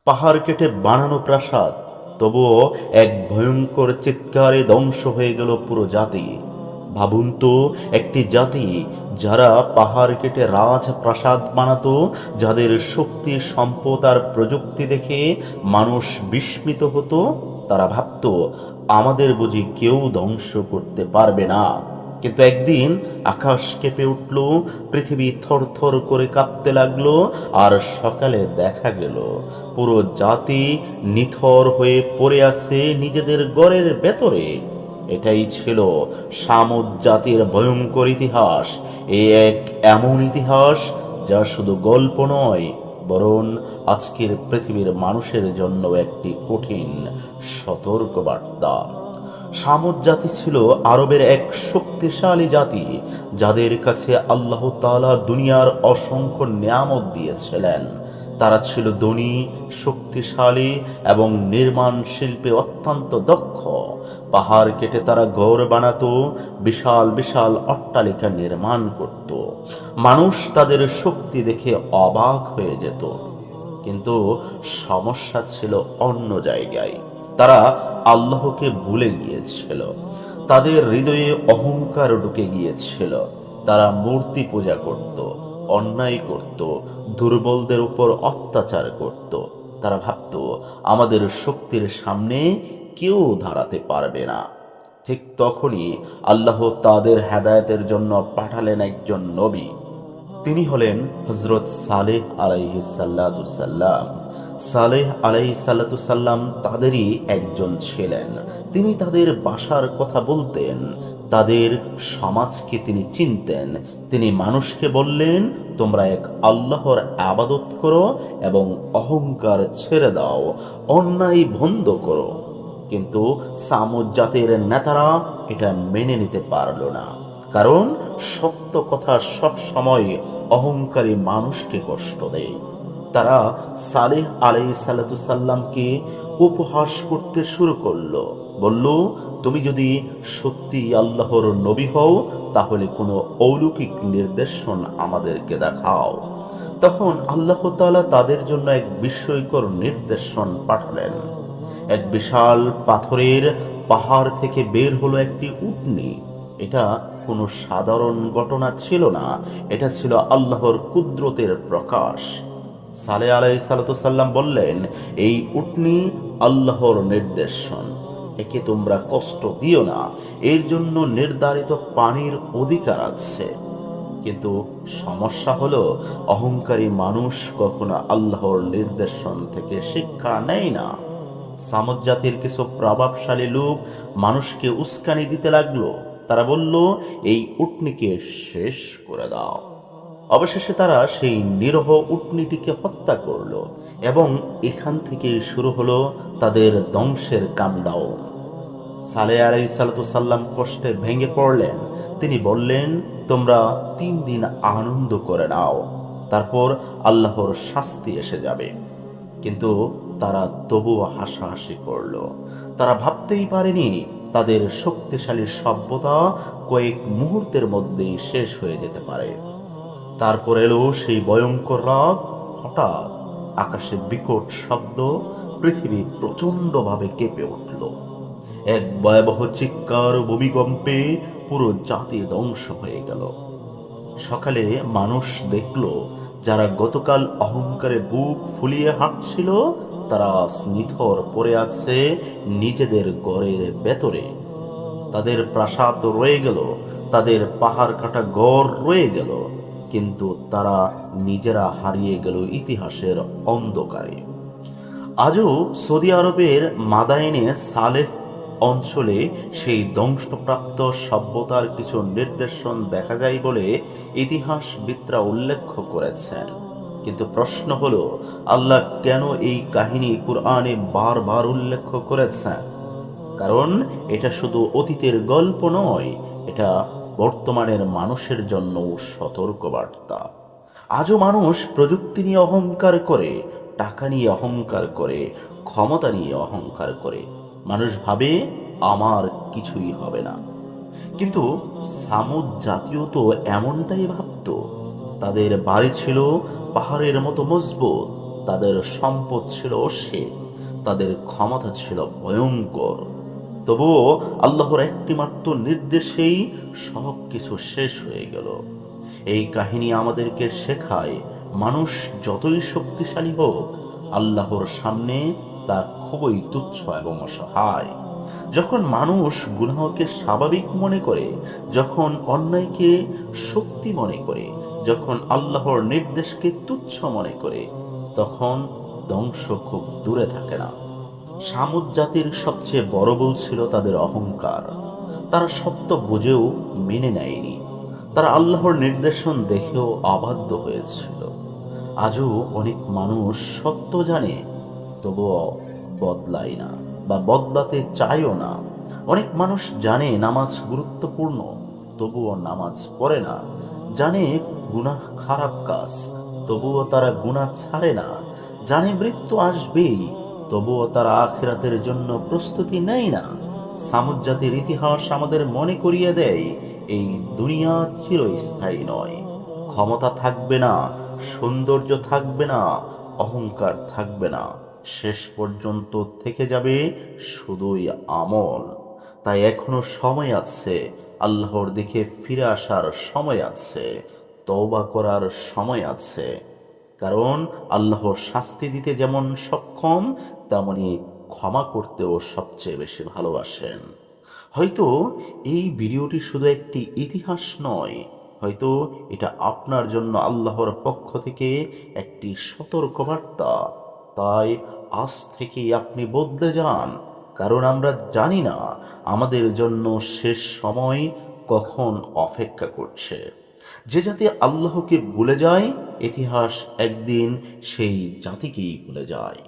পাহাড় কেটে বানানো প্রাসাদ, তবুও এক ভয়ঙ্কর চিৎকারে ধ্বংস হয়ে গেল পুরো জাতি। ভাবুন তো, একটি জাতি যারা পাহাড় কেটে রাজপ্রাসাদ বানাতো, যাদের শক্তি, সম্পদ আর প্রযুক্তি দেখে মানুষ বিস্মিত হতো, তারা ভাবতো আমাদের বুঝি কেউ ধ্বংস করতে পারবে না। কিন্তু একদিন আকাশ কেঁপে উঠল, পৃথিবী থরথর করে কাঁপতে লাগলো, আর সকালে দেখা গেল পুরো জাতি নিথর হয়ে পড়ে আছে নিজেদের ঘরের ভেতরে। এটাই ছিল সামুদ জাতির ভয়ঙ্কর ইতিহাস। এক এমন ইতিহাস যা শুধু গল্প নয়, বরং আজকের পৃথিবীর মানুষের জন্য একটি কঠিন সতর্কবার্তা। সামুদ জাতি ছিল আরবের এক শক্তিশালী জাতি, যাদের কাছে আল্লাহ তাআলা দুনিয়ার অসংখ্য নিয়ামত দিয়েছিলেন। তারা ছিল ধনী, শক্তিশালী এবং নির্মাণ শিল্পে অত্যন্ত দক্ষ। পাহাড় কেটে তারা ঘর বানাতো, বিশাল বিশাল অট্টালিকা নির্মাণ করত। মানুষ তাদের শক্তি দেখে অবাক হয়ে যেত। কিন্তু সমস্যা ছিল অন্য জায়গায়। তারা আল্লাহকে ভুলে গিয়েছিল। তাদের হৃদয়ে অহংকার ঢুকে গিয়েছিল। তারা মূর্তি পূজা করত, অন্যায় করত, দুর্বলদের উপর অত্যাচার করত। তারা ভাবত আমাদের শক্তির সামনে কেউ দাঁড়াতে পারবে না। ঠিক তখনই আল্লাহ তাদের হেদায়েতের জন্য পাঠালেন একজন নবী। তিনি হলেন হযরত সালেহ আলাইহিসসালাম। সালেহ আলাইহিসসালাম তাদেরই একজন ছিলেন। তিনি তাদের ভাষার কথা বলতেন, তাদের সমাজকে তিনি চিনতেন। তিনি মানুষকে বললেন, তোমরা এক আল্লাহর আবাদত করো এবং অহংকার ছেড়ে দাও, অন্যায় বন্ধ করো। কিন্তু সামুদ জাতির নেতারা এটা মেনে নিতে পারল না। কারণ সত্য কথা সব সময় অহংকারী মানুষকে কষ্ট দেয়। তারা সালেহ আলাইহিসসালামকে উপহাস করতে শুরু করলো। বলল, তুমি যদি সত্যি আল্লাহর নবী হও, তাহলে কোনো অলৌকিক নির্দেশন আমাদেরকে দেখাও। তখন আল্লাহ তাআলা তাদের জন্য এক বিস্ময়কর নির্দেশন পাঠালেন। এক বিশাল পাথরের পাহাড় থেকে বের হলো একটি উটনী। এটা কোনো সাধারণ ঘটনা ছিল না, এটা ছিল আল্লাহর কুদরতের প্রকাশ। সালেহ আলাইহিসসালাম বললেন, এই উটনী আল্লাহর নির্দেশন, একে তোমরা কষ্ট দিও না, এর জন্য নির্ধারিত পানির অধিকার আছে। কিন্তু সমস্যা হলো, অহংকারী মানুষ কখনো আল্লাহর নির্দেশন থেকে শিক্ষা নেয় না। সামুদ জাতির কিছু প্রভাবশালী লোক মানুষকে উস্কানি দিতে লাগলো। তারা বলল, এই উটনীকে শেষ করে দাও। অবশেষে তারা সেই নিরহ উটনীটিকে হত্যা করলো, এবং এখান থেকে শুরু হলো তাদের ধ্বংসের কামডাউন। সালেহ আলাইহিসসালাম কষ্টে ভেঙে পড়লেন। তিনি বললেন, তোমরা 3 দিন আনন্দ করে নাও, তারপর আল্লাহর শাস্তি এসে যাবে। কিন্তু তারা তবুও হাসাহাসি করল। তারা ভাবতেই পারেনি তাদের শক্তিশালী সভ্যতা কয়েক মুহূর্তের মধ্যেই শেষ হয়ে যেতে পারে। তারপর এলো সেই ভয়ঙ্কর রাত। হঠাৎ আকাশে বিকট শব্দ, পৃথিবী প্রচন্ডভাবে কেঁপে উঠল। এক ভয়াবহ চিৎকার, ভূমিকম্পে পুরো জাতি ধ্বংস হয়ে গেল। সকালে মানুষ দেখল, যারা গতকাল অহংকারে বুক ফুলিয়ে হাঁটছিল, তারা নিথর পড়ে আছে নিজেদের ঘরের ভেতরে। তাদের প্রাসাদ রয়ে গেল, তাদের পাহাড় কাটা ঘর রয়ে গেল, কিন্তু তারা নিজেরা হারিয়ে গেল ইতিহাসের অন্ধকারে। আজও সৌদি আরবের মাদায়েনে সালেহ অঞ্চলে সেই ধ্বংসপ্রাপ্ত সভ্যতার কিছু নিদর্শন দেখা যায় বলে ইতিহাসবিদরা উল্লেখ করেছেন। কিন্তু প্রশ্ন হলো, আল্লাহ কেন এই কাহিনী কুরআনে বারবার উল্লেখ করেছেন? কারণ এটা শুধু অতীতের গল্প নয়, এটা বর্তমানের মানুষের জন্য সতর্কবার্তা। আজও মানুষ প্রযুক্তি নিয়ে অহংকার করে, টাকা নিয়ে অহংকার করে, ক্ষমতা নিয়ে অহংকার করে। মানুষ ভাবে আমার কিছুই হবে না। কিন্তু সামুদ জাতীয় তো এমনটাই ভাবত। তাদের বাড়ি ছিল পাহাড়ের মতো মজবুত, তাদের সম্পদ ছিল অসীম, তাদের ক্ষমতা ছিল ভয়ঙ্কর। তবুও আল্লাহর একটিমাত্র নির্দেশেই সব কিছু শেষ হয়ে গেল। এই কাহিনী আমাদেরকে শেখায়, মানুষ যতই শক্তিশালী হোক, আল্লাহর সামনে তা খুবই তুচ্ছ এবং অসহায়। যখন মানুষ গুনাহকে স্বাভাবিক মনে করে, যখন অন্যায়কে শক্তি মনে করে, যখন আল্লাহর নির্দেশকে তুচ্ছ মনে করে, তখন ধ্বংস খুব দূরে থাকে না। সামুদ জাতির সবচেয়ে বড় ভুল ছিল তাদের অহংকার। তারা সত্য বুঝেও মেনে নেয়নি। তারা আল্লাহর নির্দেশন দেখেও অবাধ্য হয়েছিল। আজও অনেক মানুষ সত্য জানে, তবুও বদলায় না বা বদলাতে চায়ও না। অনেক মানুষ জানে নামাজ গুরুত্বপূর্ণ, তবুও নামাজ পড়ে না। জানে গুনাহ খারাপ কাজ, তবুও তারা গুনাহ ছাড়ে না। জানে মৃত্যু আসবেই, তবুও তারা আখিরাতের জন্য প্রস্তুতি নেয় না। সামুদ জাতির ইতিহাস আমাদের মনে করিয়ে দেয়, এই দুনিয়া চিরস্থায়ী নয়। ক্ষমতা থাকবে না, সৌন্দর্য থাকবে না, অহংকার থাকবে না, শেষ পর্যন্ত থেকে যাবে শুধুই আমল। তাই এখনো সময় আছে, আল্লাহর দিকে ফিরে আসার সময় আছে, তওবা করার সময় আছে। কারণ আল্লাহ শাস্তি দিতে যেমন সক্ষম, তেমনি ক্ষমা করতেও সবচেয়ে বেশি ভালোবাসেন। হয়তো এই ভিডিওটি শুধু একটি ইতিহাস নয়, হয়তো এটা আপনার জন্য আল্লাহর পক্ষ থেকে একটি সতর্কবার্তা। তাই আজ থেকেই আপনি বদলে যান, কারণ আমরা জানি না আমাদের জন্য শেষ সময় কখন অপেক্ষা করছে। যে জাতি আল্লাহকে ভুলে যায়, ইতিহাস একদিন সেই জাতিকেই ভুলে যায়।